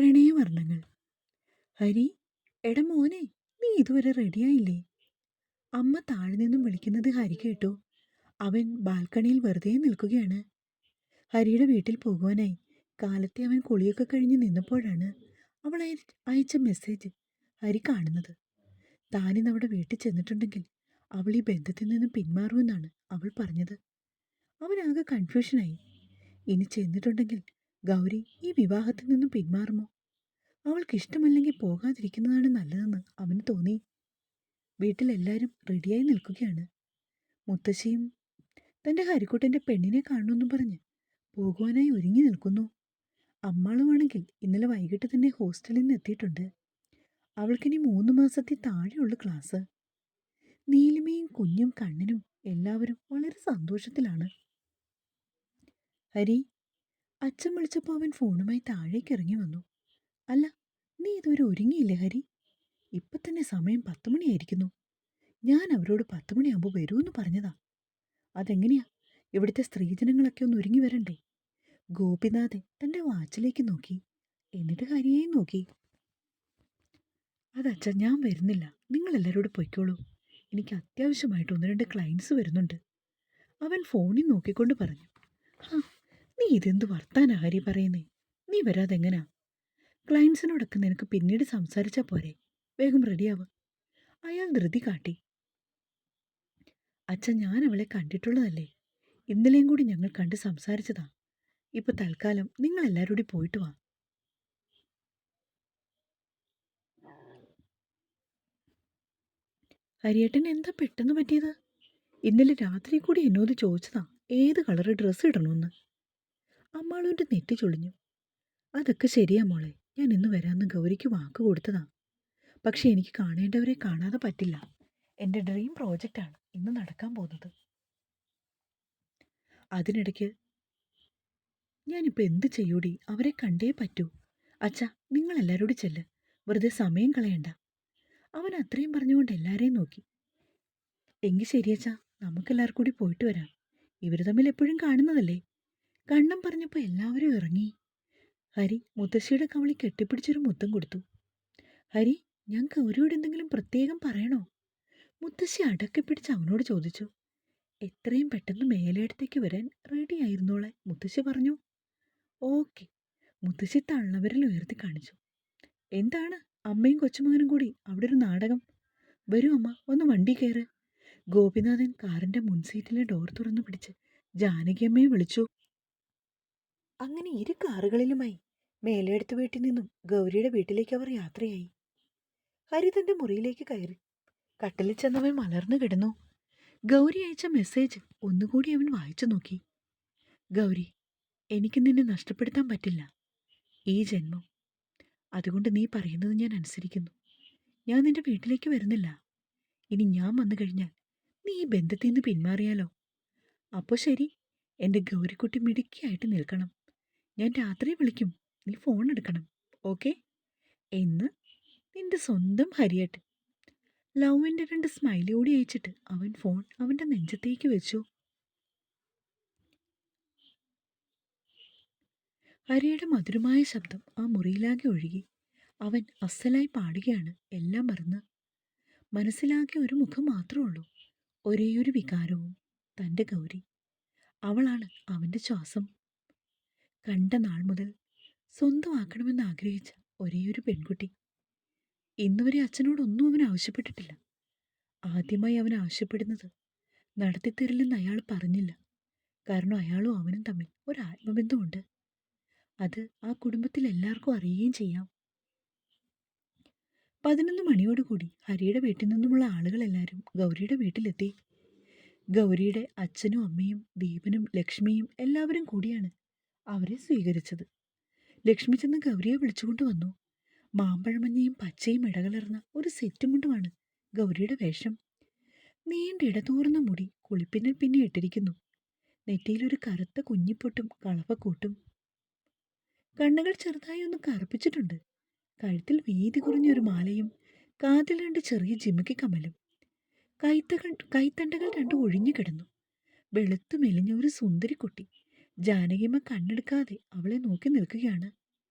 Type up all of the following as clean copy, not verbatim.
പ്രണയവർണ്ണങ്ങൾ. ഹരി, എടാ മോനെ, നീ ഇതുവരെ റെഡിയായില്ലേ? അമ്മ താഴെ നിന്നും വിളിക്കുന്നത് ഹരി കേട്ടു. അവൻ ബാൽക്കണിയിൽ വെറുതെ നിൽക്കുകയാണ്. ഹരിയുടെ വീട്ടിൽ പോകുവാനായി കാലത്തെ അവൻ കുളിയൊക്കെ കഴിഞ്ഞ് നിന്നപ്പോഴാണ് അവൾ അയച്ച മെസ്സേജ് ഹരി കാണുന്നത്. താനിന്ന് അവിടെ വീട്ടിൽ ചെന്നിട്ടുണ്ടെങ്കിൽ അവൾ ഈ ബന്ധത്തിൽ നിന്നും പിന്മാറുമെന്നാണ് അവൾ പറഞ്ഞത്. അവനാകെ കൺഫ്യൂഷനായി. ഇനി ചെന്നിട്ടുണ്ടെങ്കിൽ ഗൗരി ഈ വിവാഹത്തിൽ നിന്നും പിന്മാറുമോ? അവൾക്കിഷ്ടമല്ലെങ്കിൽ പോകാതിരിക്കുന്നതാണ് നല്ലതെന്ന് അവന് തോന്നി. വീട്ടിലെല്ലാവരും റെഡിയായി നിൽക്കുകയാണ്. മുത്തശ്ശിയും തൻ്റെ ഹരിക്കുട്ടൻ്റെ പെണ്ണിനെ കാണണമെന്നും പറഞ്ഞ് പോകുവാനായി ഒരുങ്ങി നിൽക്കുന്നു. അമ്മാളുമാണെങ്കിൽ ഇന്നലെ വൈകിട്ട് തന്നെ ഹോസ്റ്റലിൽ നിന്ന് എത്തിയിട്ടുണ്ട്. അവൾക്കിനി 3 മാസത്തെ താഴെയുള്ള ക്ലാസ്. നീലിമയും കുഞ്ഞും കണ്ണനും എല്ലാവരും വളരെ സന്തോഷത്തിലാണ്. ഹരി, അച്ഛൻ വിളിച്ചപ്പോൾ അവൻ ഫോണുമായി താഴേക്ക് ഇറങ്ങി വന്നു. അല്ല, നീ ഇതുവരെ ഒരുങ്ങിയില്ലേ ഹരി? ഇപ്പം തന്നെ സമയം 10 മണിയായിരിക്കുന്നു. ഞാൻ അവരോട് 10 മണിയാകുമ്പോൾ വരുമെന്ന് പറഞ്ഞതാ. അതെങ്ങനെയാ? ഇവിടുത്തെ സ്ത്രീജനങ്ങളൊക്കെ ഒന്ന് ഒരുങ്ങി വരണ്ടേ? ഗോപിനാഥൻ തൻ്റെ വാച്ചിലേക്ക് നോക്കി. എന്നിട്ട് ഹരിയെയും നോക്കി. അതച്ഛ, ഞാൻ വരുന്നില്ല. നിങ്ങളെല്ലാവരോടും പൊയ്ക്കോളൂ. എനിക്ക് അത്യാവശ്യമായിട്ട് 1-2 ക്ലയൻസ് വരുന്നുണ്ട്. അവൻ ഫോണിൽ നോക്കിക്കൊണ്ട് പറഞ്ഞു. നീ ഇതെന്ത് വർത്താനാ ഹരി പറയുന്നേ? നീ വരാതെങ്ങനാ? ക്ലയൻസിനോടൊക്കെ നിനക്ക് പിന്നീട് സംസാരിച്ചാൽ പോരെ? വേഗം റെഡിയാവ്. അയാൾ ധൃതി കാട്ടി. അച്ഛൻ, ഞാൻ അവളെ കണ്ടിട്ടുള്ളതല്ലേ. ഇന്നലെയും കൂടി ഞങ്ങൾ കണ്ട് സംസാരിച്ചതാ. ഇപ്പൊ തൽക്കാലം നിങ്ങൾ എല്ലാവരും പോയിട്ട് വാ. ഹരിയേട്ടൻ എന്താ പെട്ടെന്ന് പറ്റിയത്? ഇന്നലെ രാത്രി കൂടി എന്നോട് ചോദിച്ചതാ ഏത് കളറ് ഡ്രസ്സ് ഇടണമെന്ന്. അമ്മാളുവിൻ്റെ നെറ്റി ചൊളിഞ്ഞു. അതൊക്കെ ശരിയാ മോളെ, ഞാൻ ഇന്ന് വരാമെന്ന് ഗൗരിക്ക് വാക്ക് കൊടുത്തതാ. പക്ഷെ എനിക്ക് കാണേണ്ടവരെ കാണാതെ പറ്റില്ല. എൻ്റെ ഡ്രീം പ്രോജക്റ്റാണ് ഇന്ന് നടക്കാൻ പോകുന്നത്. അതിനിടയ്ക്ക് ഞാനിപ്പോൾ എന്ത് ചെയ്യൂടി? അവരെ കണ്ടേ പറ്റൂ. അച്ഛാ, നിങ്ങളെല്ലാവരോടും ചെല്ല്. വെറുതെ സമയം കളയണ്ട. അവൻ അത്രയും പറഞ്ഞുകൊണ്ട് എല്ലാവരെയും നോക്കി. എങ്കിൽ ശരിയച്ചാ, നമുക്കെല്ലാവർക്കും കൂടി പോയിട്ട് വരാം. ഇവർ തമ്മിൽ എപ്പോഴും കാണുന്നതല്ലേ. കണ്ണം പറഞ്ഞപ്പോൾ എല്ലാവരും ഇറങ്ങി. ഹരി മുത്തശ്ശിയുടെ കവളി കെട്ടിപ്പിടിച്ചൊരു മുത്തം കൊടുത്തു. ഹരി, ഞാൻ ഗൗരിയോട് എന്തെങ്കിലും പ്രത്യേകം പറയണോ? മുത്തശ്ശി അടക്കി പിടിച്ച് അവനോട് ചോദിച്ചു. എത്രയും പെട്ടെന്ന് മേലേടത്തേക്ക് വരാൻ റെഡി ആയിരുന്നോളെ മുത്തശ്ശി പറഞ്ഞു. ഓക്കെ. മുത്തശ്ശി തള്ളവരിൽ ഉയർത്തി കാണിച്ചു. എന്താണ് അമ്മയും കൊച്ചുമകനും കൂടി അവിടെ ഒരു നാടകം? വരൂ അമ്മ, ഒന്ന് വണ്ടി കയറ്. ഗോപിനാഥൻ കാറിന്റെ മുൻസീറ്റിലെ ഡോർ തുറന്നു പിടിച്ച് ജാനകിയമ്മയെ വിളിച്ചു. അങ്ങനെ 2 കാറുകളിലുമായി മേലെടുത്ത വീട്ടിൽ നിന്നും ഗൗരിയുടെ വീട്ടിലേക്ക് അവർ യാത്രയായി. ഹരി തന്റെ മുറിയിലേക്ക് കയറി. കട്ടിലിൽ ചെന്നവൻ മലർന്നു കിടന്നു. ഗൗരി അയച്ച മെസ്സേജ് ഒന്നുകൂടി അവൻ വായിച്ചു നോക്കി. ഗൗരി, എനിക്ക് നിന്നെ നഷ്ടപ്പെടുത്താൻ പറ്റില്ല ഈ ജന്മം. അതുകൊണ്ട് നീ പറയുന്നത് ഞാൻ അനുസരിക്കുന്നു. ഞാൻ നിന്റെ വീട്ടിലേക്ക് വരുന്നില്ല. ഇനി ഞാൻ വന്നു കഴിഞ്ഞാൽ നീ ഈ ബന്ധത്തിൽ നിന്ന് പിന്മാറിയാലോ? അപ്പോൾ ശരി, എൻ്റെ ഗൗരിക്കുട്ടി മിടുക്കിയായിട്ട് നിൽക്കണം. ഞാൻ രാത്രി വിളിക്കും, നീ ഫോൺ എടുക്കണം. ഓക്കെ? എന്ന് നിന്റെ സ്വന്തം ഹരിയേട്ടൻ. ലവിൻ്റെ 2 സ്മൈലി കൂടി അയച്ചിട്ട് അവൻ ഫോൺ അവൻ്റെ നെഞ്ചത്തേക്ക് വെച്ചു. ഹരിയുടെ മധുരമായ ശബ്ദം ആ മുറിയിലാകെ ഒഴുകി. അവൻ അസ്സലായി പാടുകയാണ്, എല്ലാം മറന്ന്. മനസ്സിലാകെ ഒരു മുഖം മാത്രമേ ഉള്ളൂ, ഒരേയൊരു വികാരവും, തൻ്റെ ഗൗരി. അവളാണ് അവൻ്റെ ശ്വാസം. കണ്ട നാൾ മുതൽ സ്വന്തമാക്കണമെന്ന് ആഗ്രഹിച്ച ഒരേയൊരു പെൺകുട്ടി. ഇന്നുവരെ അച്ഛനോടൊന്നും അവൻ ആവശ്യപ്പെട്ടിട്ടില്ല. ആദ്യമായി അവൻ ആവശ്യപ്പെടുന്നത് നടത്തിത്തരില്ലെന്ന് അയാൾ പറഞ്ഞില്ല. കാരണം അയാളും അവനും തമ്മിൽ ഒരു ആത്മബന്ധമുണ്ട്. അത് ആ കുടുംബത്തിൽ എല്ലാവർക്കും അറിയുകയും ചെയ്യാം. 11 മണിയോടുകൂടി ഹരിയുടെ വീട്ടിൽ നിന്നുമുള്ള ആളുകളെല്ലാവരും ഗൗരിയുടെ വീട്ടിലെത്തി. ഗൗരിയുടെ അച്ഛനും അമ്മയും ദീപനും ലക്ഷ്മിയും എല്ലാവരും കൂടിയാണ് അവരെ സ്വീകരിച്ചത്. ലക്ഷ്മി ചെന്ന് ഗൗരിയെ വിളിച്ചുകൊണ്ട് വന്നു. മാമ്പഴമഞ്ഞയും പച്ചയും ഇടകലർന്ന ഒരു സെറ്റുമുണ്ടുമാണ് ഗൗരിയുടെ വേഷം. നീണ്ട ഇടതൂർന്ന മുടി കുളിപ്പിന്നിൽ പിന്നെ ഇട്ടിരിക്കുന്നു. നെറ്റിയിലൊരു കറുത്ത കുഞ്ഞിപ്പൊട്ടും കളപ്പക്കൂട്ടും. കണ്ണുകൾ ചെറുതായി ഒന്ന് കറുപ്പിച്ചിട്ടുണ്ട്. കഴുത്തിൽ വീതി കുറഞ്ഞൊരു മാലയും കാതിൽ 2 ചെറിയ ജിമിക്കി കമ്മലും. കൈത്തണ്ടകൾ 2 ഒഴിഞ്ഞു കിടന്നു. വെളുത്തു മെലിഞ്ഞ ഒരു സുന്ദരി കുട്ടി. ജാനകിയമ്മ കണ്ണെടുക്കാതെ അവളെ നോക്കി നിൽക്കുകയാണ്.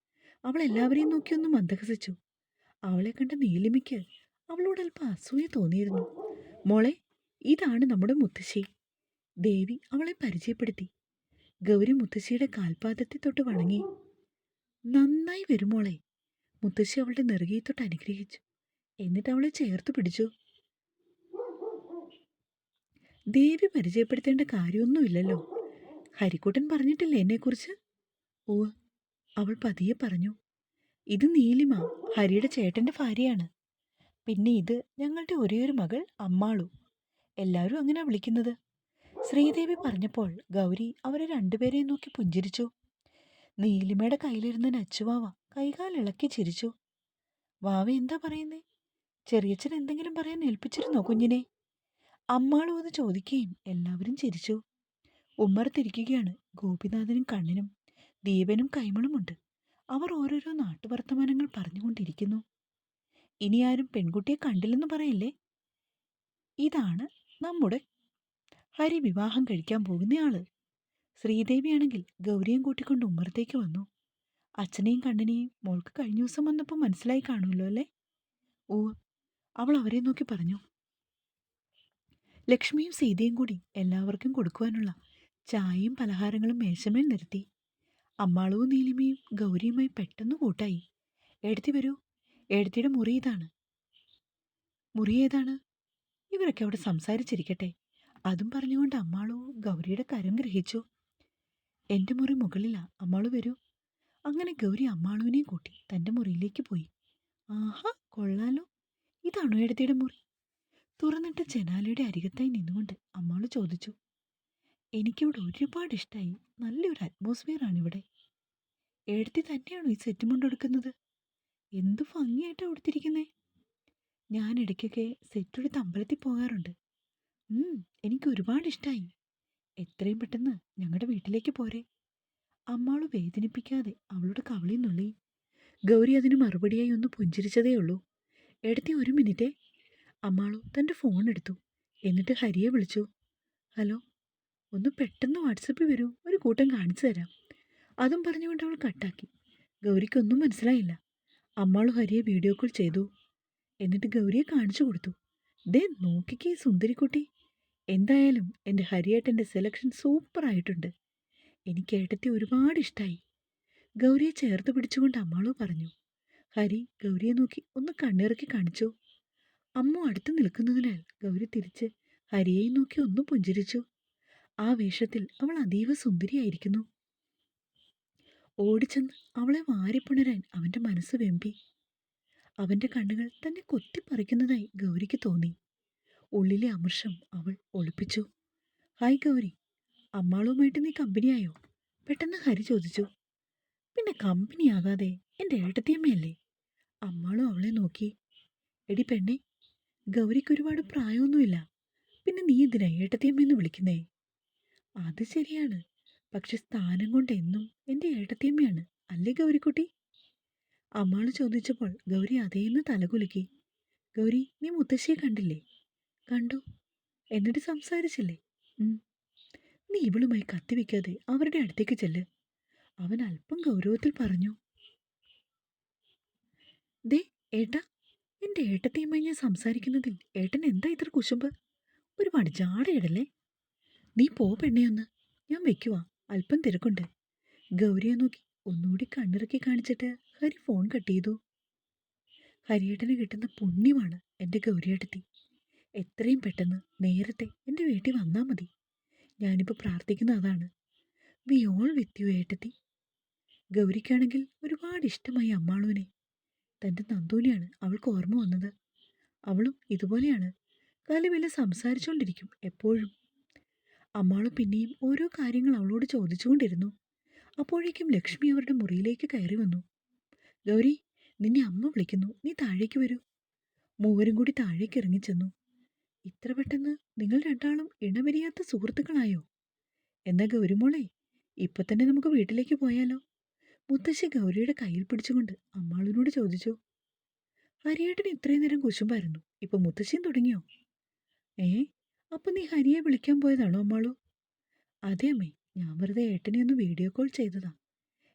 അവൾ എല്ലാവരെയും നോക്കിയൊന്ന് മന്ദഹസിച്ചു. അവളെ കണ്ട നീലിമയ്ക്ക് അവളോട് അല്പം അസൂയ തോന്നിയിരുന്നു. മോളെ, ഇതാണ് നമ്മുടെ മുത്തശ്ശി. ദേവി അവളെ പരിചയപ്പെടുത്തി. ഗൗരി മുത്തശ്ശിയുടെ കാൽപാദത്തെ തൊട്ട് വണങ്ങി. നന്നായി വരുമോളെ. മുത്തശ്ശി അവളുടെ നെറുകയെ തൊട്ട് അനുഗ്രഹിച്ചു. എന്നിട്ട് അവളെ ചേർത്ത് പിടിച്ചു. ദേവി പരിചയപ്പെടുത്തേണ്ട കാര്യമൊന്നുമില്ലല്ലോ. ഹരിക്കുട്ടൻ പറഞ്ഞിട്ടില്ലേ എന്നെക്കുറിച്ച്? ഓ, അവൾ പതിയെ പറഞ്ഞു. ഇത് നീലിമ, ഹരിയുടെ ചേട്ടന്റെ ഭാര്യയാണ്. പിന്നെ ഇത് ഞങ്ങളുടെ ഒരേയൊരു മകൾ അമ്മാളു. എല്ലാവരും അങ്ങനെ വിളിക്കുന്നത്. ശ്രീദേവി പറഞ്ഞപ്പോൾ ഗൗരി അവരെ രണ്ടുപേരെയും നോക്കി പുഞ്ചിരിച്ചു. നീലിമയുടെ കയ്യിലിരുന്ന നച്ചുവാവ കൈകാലിളക്കി ചിരിച്ചു. വാവ എന്താ പറയുന്നേ? ചെറിയച്ഛൻ എന്തെങ്കിലും പറയാൻ ഏൽപ്പിച്ചിരുന്നോ കുഞ്ഞിനെ? അമ്മാളും അത് ചോദിക്കുകയും എല്ലാവരും ചിരിച്ചു. ഉമ്മറത്തിരിക്കുകയാണ് ഗോപിനാഥനും കണ്ണനും ദീപനും കൈമളുമുണ്ട്. അവർ ഓരോരോ നാട്ടുവർത്തമാനങ്ങൾ പറഞ്ഞുകൊണ്ടിരിക്കുന്നു. ഇനി ആരും പെൺകുട്ടിയെ കണ്ടില്ലെന്ന് പറയില്ലേ? ഇതാണ് നമ്മുടെ ഹരി വിവാഹം കഴിക്കാൻ പോകുന്നയാള്. ശ്രീദേവിയാണെങ്കിൽ ഗൗരിയും കൂട്ടിക്കൊണ്ട് ഉമ്മറത്തേക്ക് വന്നു. അച്ഛനെയും കണ്ണനെയും മോൾക്ക് കഴിഞ്ഞ ദിവസം വന്നപ്പോൾ മനസ്സിലായി കാണുമല്ലോ അല്ലേ? ഓ, അവൾ അവരെ നോക്കി പറഞ്ഞു. ലക്ഷ്മിയും സീതയും കൂടി എല്ലാവർക്കും കൊടുക്കുവാനുള്ള ചായയും പലഹാരങ്ങളും മേശമേൽ നിർത്തി. അമ്മാളവും നീലിമയും ഗൗരിയുമായി പെട്ടെന്ന് കൂട്ടായി. എഴുത്തി വരൂ, എഴുത്തിയുടെ മുറി ഇതാണ്. മുറി ഏതാണ്? ഇവരൊക്കെ അവിടെ സംസാരിച്ചിരിക്കട്ടെ. അതും പറഞ്ഞുകൊണ്ട് അമ്മാളു ഗൗരിയുടെ കരം ഗ്രഹിച്ചു. എൻ്റെ മുറി മുകളിലാ, അമ്മാളു വരൂ. അങ്ങനെ ഗൗരി അമ്മാളുവിനെയും കൂട്ടി തൻ്റെ മുറിയിലേക്ക് പോയി. ആഹാ, കൊള്ളാലോ. ഇതാണോ എഴുത്തിയുടെ മുറി? തുറന്നിട്ട് ജനാലയുടെ അരികത്തായി നിന്നുകൊണ്ട് അമ്മാളു ചോദിച്ചു. എനിക്കിവിടെ ഒരുപാട് ഇഷ്ടമായി. നല്ലൊരു അറ്റ്മോസ്ഫിയർ ആണിവിടെ. എഴുത്തി തന്നെയാണോ ഈ സെറ്റ് മുണ്ടെടുക്കുന്നത്? എന്ത് ഭംഗിയായിട്ടാണ് കൊടുത്തിരിക്കുന്നേ. ഞാൻ ഇടയ്ക്കൊക്കെ സെറ്റെടുത്ത് അമ്പലത്തിൽ പോകാറുണ്ട്. എനിക്ക് ഒരുപാട് ഇഷ്ടമായി. എത്രയും പെട്ടെന്ന് ഞങ്ങളുടെ വീട്ടിലേക്ക് പോരെ. അമ്മാളു വേദനിപ്പിക്കാതെ അവളുടെ കവിളിൽ നുള്ളി. ഗൗരി അതിന് മറുപടിയായി ഒന്ന് പുഞ്ചിരിച്ചതേ ഉള്ളൂ. എഴുത്തി ഒരു മിനിറ്റേ. അമ്മാളു തൻ്റെ ഫോൺ എടുത്തു. എന്നിട്ട് ഹരിയെ വിളിച്ചു. ഹലോ, ഒന്ന് പെട്ടെന്ന് വാട്സപ്പിൽ വരൂ, ഒരു കൂട്ടം കാണിച്ചു തരാം. അതും പറഞ്ഞുകൊണ്ട് അവൾ കട്ടാക്കി. ഗൗരിക്കൊന്നും മനസ്സിലായില്ല. അമ്മാളു ഹരിയെ വീഡിയോ കോൾ ചെയ്തു. എന്നിട്ട് ഗൗരിയെ കാണിച്ചു കൊടുത്തു. ദേ നോക്കിക്കേ സുന്ദരിക്കുട്ടി. എന്തായാലും എൻ്റെ ഹരിയേട്ടൻ്റെ സെലക്ഷൻ സൂപ്പറായിട്ടുണ്ട്. എനിക്ക് ഏട്ടത്തെ ഒരുപാട് ഇഷ്ടമായി. ഗൗരിയെ ചേർത്ത് പിടിച്ചുകൊണ്ട് അമ്മാളു പറഞ്ഞു. ഹരി ഗൗരിയെ നോക്കി ഒന്ന് കണ്ണിറക്കി കാണിച്ചു. അമ്മ അടുത്ത് നിൽക്കുന്നതിനാൽ ഗൗരി തിരിച്ച് ഹരിയെയും നോക്കി ഒന്ന് പുഞ്ചിരിച്ചു. ആ വേഷത്തിൽ അവൾ അതീവ സുന്ദരിയായിരിക്കുന്നു. ഓടിച്ചെന്ന് അവളെ വാരിപ്പുണരാൻ അവൻ്റെ മനസ്സ് വെമ്പി. അവൻ്റെ കണ്ണുകൾ തന്നെ കൊത്തിപ്പറിക്കുന്നതായി ഗൗരിക്ക് തോന്നി. ഉള്ളിലെ അമർഷം അവൾ ഒളിപ്പിച്ചു. ഹായ് ഗൗരി, അമ്മാളുമായിട്ട് നീ കമ്പനിയായോ? പെട്ടെന്ന് ഹരി ചോദിച്ചു. പിന്നെ കമ്പനിയാകാതെ, എൻ്റെ ഏട്ടത്തിയമ്മയല്ലേ. അമ്മാളും അവളെ നോക്കി. എടി പെണ്ണെ, ഗൗരിക്ക് ഒരുപാട് പ്രായമൊന്നുമില്ല. പിന്നെ നീ എന്തിനാ ഏട്ടത്തിയമ്മയെന്ന് വിളിക്കുന്നേ? അത് ശരിയാണ്, പക്ഷെ സ്ഥാനം കൊണ്ട് എന്നും എൻ്റെ ഏട്ടത്തിയമ്മയാണ് അല്ലേ ഗൗരിക്കുട്ടി? അമ്മാള് ചോദിച്ചപ്പോൾ ഗൗരി അതേന്ന് തലകുലുക്കി. ഗൗരി, നീ മുത്തശ്ശിയെ കണ്ടില്ലേ? കണ്ടു. എന്നിട്ട് സംസാരിച്ചില്ലേ? നീ ഇവളുമായി കത്തിവെക്കാതെ അവരുടെ അടുത്തേക്ക് ചെല്ല്. അവൻ അല്പം ഗൗരവത്തിൽ പറഞ്ഞു. ദേ ഏട്ടാ, എൻ്റെ ഏട്ടത്തിയുമായി ഞാൻ സംസാരിക്കുന്നതിൽ ഏട്ടൻ എന്താ ഇത്ര കുശുമ്പ്? ഒരുപാട് ജാടയിടല്ലേ. നീ പോ പെണ്ണേയൊന്ന്, ഞാൻ വെക്കുവാ, അല്പം തിരക്കുണ്ട്. ഗൗരിയെ നോക്കി ഒന്നുകൂടി കണ്ണിറക്കി കാണിച്ചിട്ട് ഹരി ഫോൺ കട്ട് ചെയ്തു. ഹരിയേട്ടന് കിട്ടുന്ന പുണ്യമാണ് എൻ്റെ ഗൗരിയേട്ടത്തി. എത്രയും പെട്ടെന്ന് നേരത്തെ എൻ്റെ വീട്ടിൽ വന്നാൽ മതി. ഞാനിപ്പോൾ പ്രാർത്ഥിക്കുന്ന അതാണ്. വി ഓൾ വിത്ത് യു ഏട്ടത്തി. ഗൗരിക്കാണെങ്കിൽ ഒരുപാട് ഇഷ്ടമായി അമ്മാളുവിനെ. തൻ്റെ നന്ദൂനെയാണ് അവൾക്ക് ഓർമ്മ വന്നത്. അവളും ഇതുപോലെയാണ്, കാലുവില സംസാരിച്ചുകൊണ്ടിരിക്കും എപ്പോഴും. അമ്മാളു പിന്നെയും ഓരോ കാര്യങ്ങൾ അവളോട് ചോദിച്ചുകൊണ്ടിരുന്നു. അപ്പോഴേക്കും ലക്ഷ്മി അവരുടെ മുറിയിലേക്ക് കയറി വന്നു. ഗൗരി, നിന്നെ അമ്മ വിളിക്കുന്നു, നീ താഴേക്ക് വരൂ. മൂവരും കൂടി താഴേക്ക് ഇറങ്ങിച്ചെന്നു. ഇത്ര പെട്ടെന്ന് നിങ്ങൾ രണ്ടാളും ഇണവരിയാത്ത സുഹൃത്തുക്കളായോ? എന്നാ ഗൗരിമോളെ, ഇപ്പൊ തന്നെ നമുക്ക് വീട്ടിലേക്ക് പോയാലോ? മുത്തശ്ശി ഗൗരിയുടെ കയ്യിൽ പിടിച്ചുകൊണ്ട് അമ്മാളിനോട് ചോദിച്ചു. ഹരിയേട്ടന് ഇത്രയും നേരം കുശുമ്പായിരുന്നു, ഇപ്പൊ മുത്തശ്ശിയും തുടങ്ങിയോ? അപ്പൊ നീ ഹരിയെ വിളിക്കാൻ പോയതാണോ അമ്മാളു? അതെ അമ്മേ, ഞാൻ വെറുതെ ഏട്ടനെ ഒന്ന് വീഡിയോ കോൾ ചെയ്തതാ.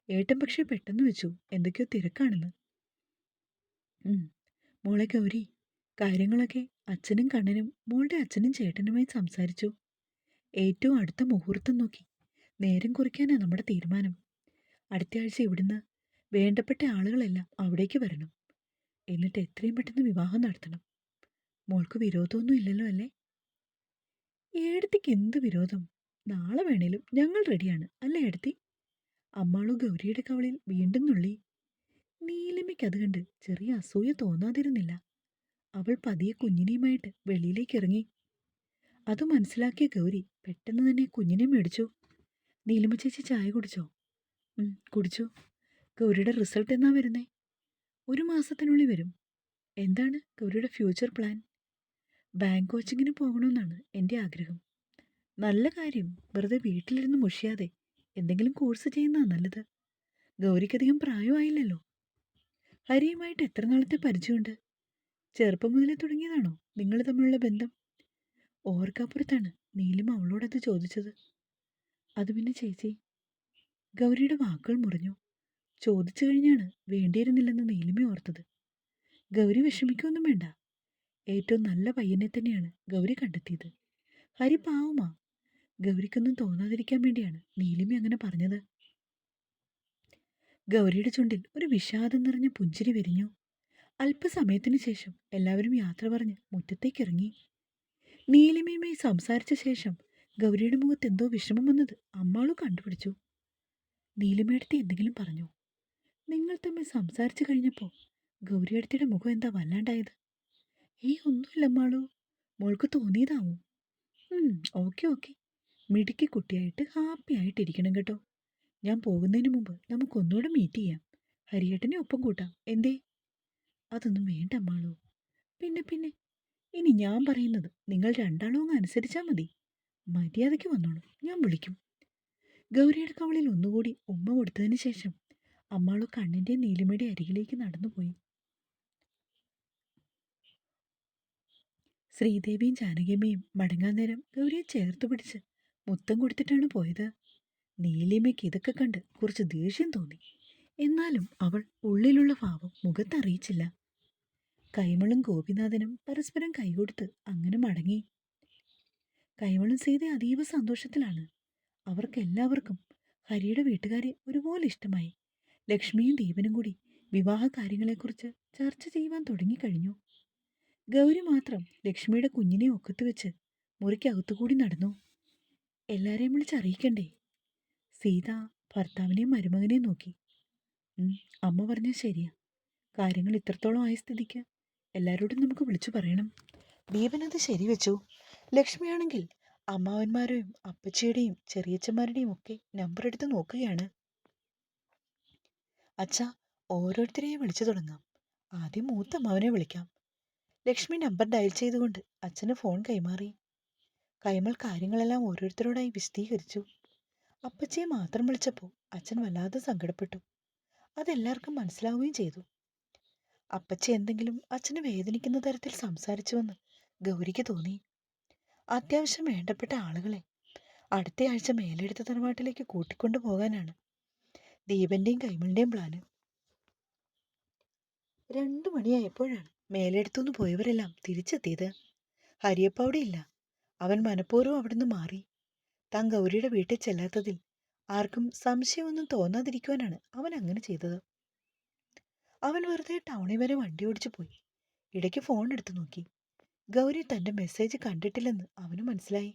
ഏട്ടൻ പക്ഷേ പെട്ടെന്ന് വെച്ചു എന്തൊക്കെയോ തിരക്കാണെന്ന്. ഉം. മോളെ ഗൗരി, കാര്യങ്ങളൊക്കെ അച്ഛനും കണ്ണനും മോളുടെ അച്ഛനും ചേട്ടനുമായി സംസാരിച്ചു. ഏറ്റവും അടുത്ത മുഹൂർത്തം നോക്കി നേരം കുറിക്കാനാ നമ്മുടെ തീരുമാനം. അടുത്ത ആഴ്ച ഇവിടുന്ന് വേണ്ടപ്പെട്ട ആളുകളെല്ലാം അവിടേക്ക് വരണം. എന്നിട്ട് എത്രയും പെട്ടെന്ന് വിവാഹം നടത്തണം. മോൾക്ക് വിരോധമൊന്നും ഇല്ലല്ലോ അല്ലേ? ഏടത്തിക്ക് എന്ത് വിരോധം? നാളെ വേണേലും ഞങ്ങൾ റെഡിയാണ് അല്ലേ ഏടത്തി? അമ്മാളു ഗൗരിയുടെ കവളിൽ വീണ്ടും നുള്ളി. നീലിമയ്ക്ക് അത് കണ്ട് ചെറിയ അസൂയ തോന്നാതിരുന്നില്ല. അവൾ പതിയെ കുഞ്ഞിനെയുമായിട്ട് വെളിയിലേക്ക് ഇറങ്ങി. അത് മനസ്സിലാക്കിയ ഗൗരി പെട്ടെന്ന് തന്നെ കുഞ്ഞിനെ മേടിച്ചു. നീലിമ ചേച്ചി ചായ കുടിച്ചോ? കുടിച്ചു. ഗൗരിയുടെ റിസൾട്ട് എന്നാ വരുന്നേ? 1 മാസത്തിനുള്ളിൽ വരും. എന്താണ് ഗൗരിയുടെ ഫ്യൂച്ചർ പ്ലാൻ? ബാങ്ക് കോച്ചിങ്ങിന് പോകണമെന്നാണ് എൻ്റെ ആഗ്രഹം. നല്ല കാര്യം. വെറുതെ വീട്ടിലിരുന്ന് മുഷിയാതെ എന്തെങ്കിലും കോഴ്സ് ചെയ്യുന്നതാണ് നല്ലത്. ഗൗരിക്കധികം പ്രായമായില്ലല്ലോ. ഹരിയുമായിട്ട് എത്ര നാളത്തെ പരിചയമുണ്ട്? ചെറുപ്പം മുതലേ തുടങ്ങിയതാണോ നിങ്ങൾ തമ്മിലുള്ള ബന്ധം? ഓർക്കപ്പുറത്താണ് നീലിമ അവളോടത് ചോദിച്ചത്. അത് പിന്നെ ചേച്ചി, ഗൗരിയുടെ വാക്കുകൾ മുറിഞ്ഞു. ചോദിച്ചു കഴിഞ്ഞാണ് വേണ്ടിയിരുന്നില്ലെന്ന് നീലിമ ഓർത്തത്. ഗൗരി വിഷമിക്കൊന്നും വേണ്ട. ഏറ്റവും നല്ല പയ്യനെ തന്നെയാണ് ഗൗരി കണ്ടെത്തിയത്. ഹരി പാവമാ. ഗൗരിക്കൊന്നും തോന്നാതിരിക്കാൻ വേണ്ടിയാണ് നീലിമ അങ്ങനെ പറഞ്ഞത്. ഗൗരിയുടെ ചുണ്ടിൽ ഒരു വിഷാദം നിറഞ്ഞ പുഞ്ചിരി വിരിഞ്ഞു. അല്പസമയത്തിനു ശേഷം എല്ലാവരും യാത്ര പറഞ്ഞ് മുറ്റത്തേക്കിറങ്ങി. നീലിമയുമായി സംസാരിച്ച ശേഷം ഗൗരിയുടെ മുഖത്ത് എന്തോ വിഷമം വന്നത് അമ്മാളു കണ്ടുപിടിച്ചു. നീലിമയെടുത്ത് എന്തെങ്കിലും പറഞ്ഞു. നിങ്ങൾ തമ്മിൽ സംസാരിച്ചു കഴിഞ്ഞപ്പോൾ ഗൗരിയടുത്തിയുടെ മുഖം എന്താ വല്ലാണ്ടായത്? ഒന്നുമില്ല അമ്മാളു, മോൾക്ക് തോന്നിയതാവും. Okay okay. മിടുക്കി കുട്ടിയായിട്ട് ഹാപ്പി ആയിട്ടിരിക്കണം കേട്ടോ. ഞാൻ പോകുന്നതിന് മുമ്പ് നമുക്കൊന്നുകൂടെ മീറ്റ് ചെയ്യാം. ഹരിയേട്ടനെ ഒപ്പം കൂട്ടാം. എന്തേ? അതൊന്നും വേണ്ട അമ്മാളു. പിന്നെ പിന്നെ ഇനി ഞാൻ പറയുന്നത് നിങ്ങൾ രണ്ടാളും അങ്ങ് അനുസരിച്ചാൽ മതി. മര്യാദയ്ക്ക് വന്നോളൂ, ഞാൻ വിളിക്കും. ഗൗരിയുടെ കവളിൽ ഒന്നുകൂടി ഉമ്മ കൊടുത്തതിന് ശേഷം അമ്മാളു കണ്ണിൻ്റെ നീലിമയുടെ അരികിലേക്ക് നടന്നുപോയി. ശ്രീദേവിയും ജാനകിയമ്മയും മടങ്ങാൻ നേരം ഗൗരിയെ ചേർത്ത് പിടിച്ച് മുത്തം കൊടുത്തിട്ടാണ് പോയത്. നീലിമയ്ക്ക് ഇതൊക്കെ കണ്ട് കുറച്ച് ദേഷ്യം തോന്നി. എന്നാലും അവൾ ഉള്ളിലുള്ള ഭാവം മുഖത്തറിയിച്ചില്ല. കൈമളും ഗോപിനാഥനും പരസ്പരം കൈകൊടുത്ത് അങ്ങനെ മടങ്ങി. കൈമളും സീത അതീവ സന്തോഷത്തിലാണ്. അവർക്കെല്ലാവർക്കും ഹരിയുടെ വീട്ടുകാരെ ഒരുപോലെ ഇഷ്ടമായി. ലക്ഷ്മിയും ദീപനും കൂടി വിവാഹ കാര്യങ്ങളെക്കുറിച്ച് ചർച്ച ചെയ്യുവാൻ തുടങ്ങിക്കഴിഞ്ഞു. ഗൗരി മാത്രം ലക്ഷ്മിയുടെ കുഞ്ഞിനെ ഒക്കത്ത് വെച്ച് മുറിക്കകത്തുകൂടി നടന്നു. എല്ലാരെയും വിളിച്ചറിയിക്കണ്ടേ? സീത ഭർത്താവിനെയും മരുമകനെയും നോക്കി. അമ്മ പറഞ്ഞത് ശരിയാ. കാര്യങ്ങൾ ഇത്രത്തോളം ആയ സ്ഥിതിക്ക് എല്ലാവരോടും നമുക്ക് വിളിച്ചു പറയണം. ദീപനത് ശരിവെച്ചു. ലക്ഷ്മിയാണെങ്കിൽ അമ്മാവന്മാരെയും അപ്പച്ചിയുടെയും ചെറിയച്ചന്മാരുടെയും ഒക്കെ നമ്പർ എടുത്ത് നോക്കുകയാണ്. അച്ഛാ, ഓരോരുത്തരെയും വിളിച്ചു തുടങ്ങാം. ആദ്യം മൂത്ത അമ്മാവനെ വിളിക്കാം. ലക്ഷ്മി നമ്പർ ഡയൽ ചെയ്തുകൊണ്ട് അച്ഛന് ഫോൺ കൈമാറി. കൈമൾ കാര്യങ്ങളെല്ലാം ഓരോരുത്തരോടായി വിശദീകരിച്ചു. അപ്പച്ചിയെ മാത്രം വിളിച്ചപ്പോൾ അച്ഛൻ വല്ലാതെ സങ്കടപ്പെട്ടു. അതെല്ലാവർക്കും മനസ്സിലാവുകയും ചെയ്തു. അപ്പച്ചി എന്തെങ്കിലും അച്ഛനെ വേദനിക്കുന്ന തരത്തിൽ സംസാരിച്ചുവെന്ന് ഗൗരിക്ക് തോന്നി. അത്യാവശ്യം വേണ്ടപ്പെട്ട ആളുകളെ അടുത്ത ആഴ്ച മേലെടുത്ത തറവാട്ടിലേക്ക് കൂട്ടിക്കൊണ്ടു പോകാനാണ് ദീപന്റെയും കൈമളിന്റെയും പ്ലാന്. 2 മണിയായപ്പോഴാണ് മേലെടുത്തുനിന്ന് പോയവരെല്ലാം തിരിച്ചെത്തിയത്. ഹരിയപ്പ അവിടെ ഇല്ല. അവൻ മനഃപൂർവ്വം അവിടുന്ന് മാറി. താൻ ഗൗരിയുടെ വീട്ടിൽ ചെല്ലാത്തതിൽ ആർക്കും സംശയമൊന്നും തോന്നാതിരിക്കുവാനാണ് അവൻ അങ്ങനെ ചെയ്തത്. അവൻ വെറുതെ ടൗണിൽ വരെ വണ്ടി ഓടിച്ചു പോയി. ഇടയ്ക്ക് ഫോൺ എടുത്തു നോക്കി. ഗൗരി തന്റെ മെസ്സേജ് കണ്ടിട്ടില്ലെന്ന് അവന് മനസ്സിലായി.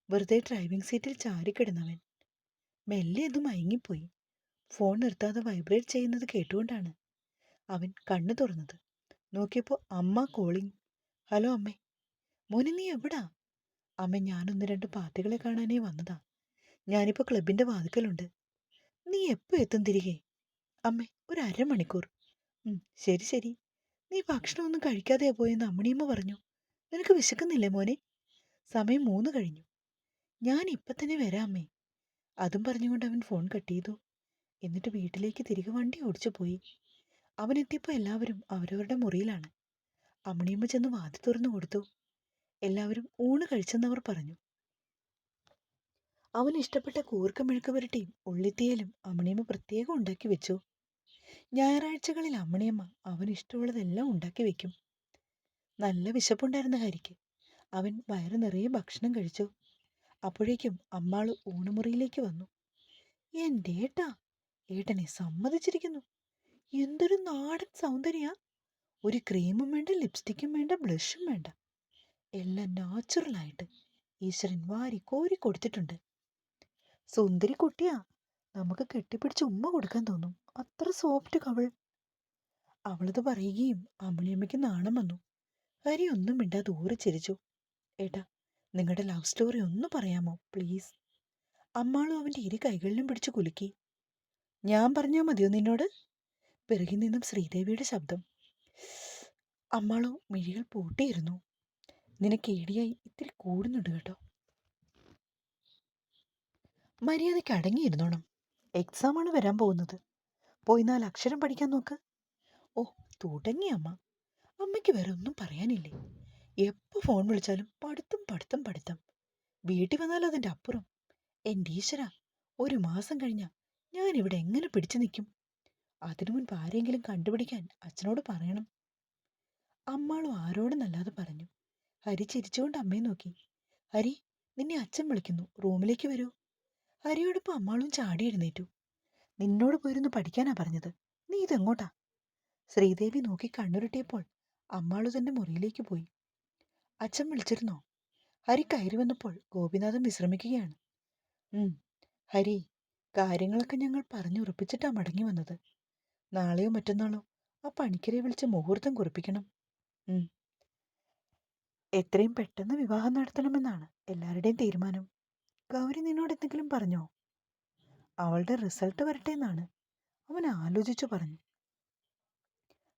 വെറുതെ ഡ്രൈവിംഗ് സീറ്റിൽ ചാരിക്കിടന്നവൻ മെല്ലെ അത് മയങ്ങിപ്പോയി. ഫോൺ നിർത്താതെ വൈബ്രേറ്റ് ചെയ്യുന്നത് കേട്ടുകൊണ്ടാണ് അവൻ കണ്ണു തുറന്നത്. നോക്കിയപ്പോൾ അമ്മ കോളിംഗ്. ഹലോ അമ്മേ. മോനെ, നീ എവിടാ? അമ്മ, ഞാനൊന്ന് 2 പാർട്ടികളെ കാണാനേ വന്നതാ. ഞാനിപ്പോൾ ക്ലബിന്റെ വാതിക്കലുണ്ട്. നീ എപ്പോൾ എത്തും തിരികെ? അമ്മേ, ഒരു 1/2 മണിക്കൂർ. ശരി ശരി. നീ ഭക്ഷണമൊന്നും കഴിക്കാതെയാ പോയെന്ന് അമ്മണിയമ്മ പറഞ്ഞു. നിനക്ക് വിശക്കുന്നില്ലേ മോനെ? സമയം 3 കഴിഞ്ഞു. ഞാൻ ഇപ്പം തന്നെ വരാം അമ്മേ. അതും പറഞ്ഞുകൊണ്ട് അവൻ ഫോൺ കട്ട് ചെയ്തു. എന്നിട്ട് വീട്ടിലേക്ക് തിരികെ വണ്ടി ഓടിച്ചു പോയി. അവനെത്തിയപ്പോൾ എല്ലാവരും അവരവരുടെ മുറിയിലാണ്. അമ്മണിയമ്മ ചെന്ന് വാതിൽ തുറന്നു കൊടുത്തു. എല്ലാവരും ഊണ് കഴിച്ചെന്നവർ പറഞ്ഞു. അവന് ഇഷ്ടപ്പെട്ട കൂർക്ക മെഴുക്ക് പുരട്ടിയും ഉള്ളിത്തീയലും അമ്മണിയമ്മ പ്രത്യേകം ഉണ്ടാക്കി വെച്ചു. ഞായറാഴ്ചകളിൽ അമ്മണിയമ്മ അവന് ഇഷ്ടമുള്ളതെല്ലാം ഉണ്ടാക്കി വെക്കും. നല്ല വിശപ്പുണ്ടായിരുന്ന ഹരിക്ക്. അവൻ വയറു നിറയെ ഭക്ഷണം കഴിച്ചു. അപ്പോഴേക്കും അമ്മാള് ഊണുമുറിയിലേക്ക് വന്നു. എന്റെ ഏട്ടാ, ഏട്ടനെ സമ്മതിച്ചിരിക്കുന്നു. എന്തൊരു നാടൻ സൗന്ദര്യ! ഒരു ക്രീമും വേണ്ട, ലിപ്സ്റ്റിക്കും വേണ്ട, ബ്ലഷും വേണ്ട. എല്ലാം നാച്ചുറലായിട്ട് ഈശ്വരൻ വാരി കോരി കൊടുത്തിട്ടുണ്ട്. സുന്ദരി കുട്ടിയാ, നമുക്ക് കെട്ടിപ്പിടിച്ച് ഉമ്മ കൊടുക്കാൻ തോന്നും. അത്ര സോഫ്റ്റ് കവൾ. അവളത് പറയുകയും അമ്മിണിയമ്മയ്ക്ക് നാണം വന്നു. ഹരി ഒന്നും മിണ്ടാതെ ദൂരെ ചിരിച്ചു. ഏട്ടാ, നിങ്ങളുടെ ലവ് സ്റ്റോറി ഒന്ന് പറയാമോ പ്ലീസ്? അമ്മാളും അവന്റെ ഇരു കൈകളിലും പിടിച്ചു കുലുക്കി. ഞാൻ പറഞ്ഞാ മതിയോ നിന്നോട്? പിറകിൽ നിന്നും ശ്രീദേവിയുടെ ശബ്ദം. അമ്മാളു മിഴികൾ പൂട്ടിയിരുന്നു. നിനക്ക് ഏടിയായി ഇത്തിരി കൂടുന്നുണ്ട് കേട്ടോ. മര്യാദയ്ക്ക് അടങ്ങിയിരുന്നോണം. എക്സാമാണ് വരാൻ പോകുന്നത്. പോയി 4 അക്ഷരം പഠിക്കാൻ നോക്ക്. ഓ, തുടങ്ങി അമ്മ. അമ്മയ്ക്ക് വേറെ ഒന്നും പറയാനില്ലേ? എപ്പോൾ ഫോൺ വിളിച്ചാലും പഠിത്തം പഠിത്തം പഠിത്തം. വീട്ടിൽ വന്നാൽ അതിൻ്റെ അപ്പുറം. എൻ്റെ ഈശ്വര, 1 മാസം കഴിഞ്ഞാൽ ഞാനിവിടെ എങ്ങനെ പിടിച്ചു നിൽക്കും? അതിനു മുൻപ് ആരെങ്കിലും കണ്ടുപിടിക്കാൻ അച്ഛനോട് പറയണം. അമ്മാളും ആരോടെന്നല്ലാതെ പറഞ്ഞു. ഹരി ചിരിച്ചുകൊണ്ട് അമ്മയെ നോക്കി. ഹരി, നിന്നെ അച്ഛൻ വിളിക്കുന്നു, റൂമിലേക്ക് വരൂ. ഹരിയോടൊപ്പം അമ്മാളും ചാടി എഴുന്നേറ്റു. നിന്നോട് പോയിരുന്നു പഠിക്കാനാ പറഞ്ഞത്, നീ ഇതെങ്ങോട്ടാ? ശ്രീദേവി നോക്കി കണ്ണുരുട്ടിയപ്പോൾ അമ്മാളു തന്റെ മുറിയിലേക്ക് പോയി. അച്ഛൻ വിളിച്ചിരുന്നോ? ഹരി കയറി വന്നപ്പോൾ ഗോപിനാഥൻ വിശ്രമിക്കുകയാണ്. ഹരി, കാര്യങ്ങളൊക്കെ ഞങ്ങൾ പറഞ്ഞുറപ്പിച്ചിട്ടാ മടങ്ങി വന്നത്. നാളെയോ മറ്റന്നാളോ ആ പണിക്കരെ വിളിച്ച് മുഹൂർത്തം കുറിപ്പിക്കണം. എത്രയും പെട്ടെന്ന് വിവാഹം നടത്തണമെന്നാണ് എല്ലാവരുടെയും തീരുമാനം. ഗൗരി നിന്നോട് എന്തെങ്കിലും പറഞ്ഞോ? അവളുടെ റിസൾട്ട് വരട്ടെ എന്നാണ് അവൻ ആലോചിച്ചു പറഞ്ഞു.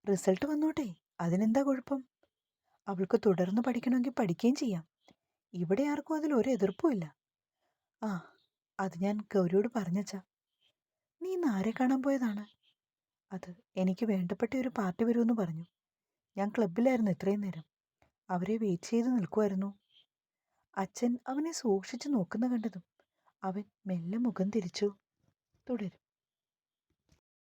റിസൾട്ട് വന്നോട്ടെ, അതിനെന്താ കുഴപ്പം? അവൾക്ക് തുടർന്ന് പഠിക്കണമെങ്കിൽ പഠിക്കുകയും ചെയ്യാം. ഇവിടെ ആർക്കും അതിൽ ഒരു എതിർപ്പുമില്ല. ആ, അത് ഞാൻ ഗൗരിയോട് പറഞ്ഞച്ചാ. നീ ഇന്ന് ആരെ കാണാൻ പോയതാണ്? അത് എനിക്ക് വേണ്ടപ്പെട്ട ഒരു പാർട്ടി വരുമെന്ന് പറഞ്ഞു. ഞാൻ ക്ലബിലായിരുന്നു ഇത്രയും നേരം. അവരെ വെയിറ്റ് ചെയ്ത് നിൽക്കുമായിരുന്നു. അച്ഛൻ അവനെ സൂക്ഷിച്ചു നോക്കുന്ന കണ്ടതും അവൻ മെല്ലെ മുഖം തിരിച്ചു. തുടരും.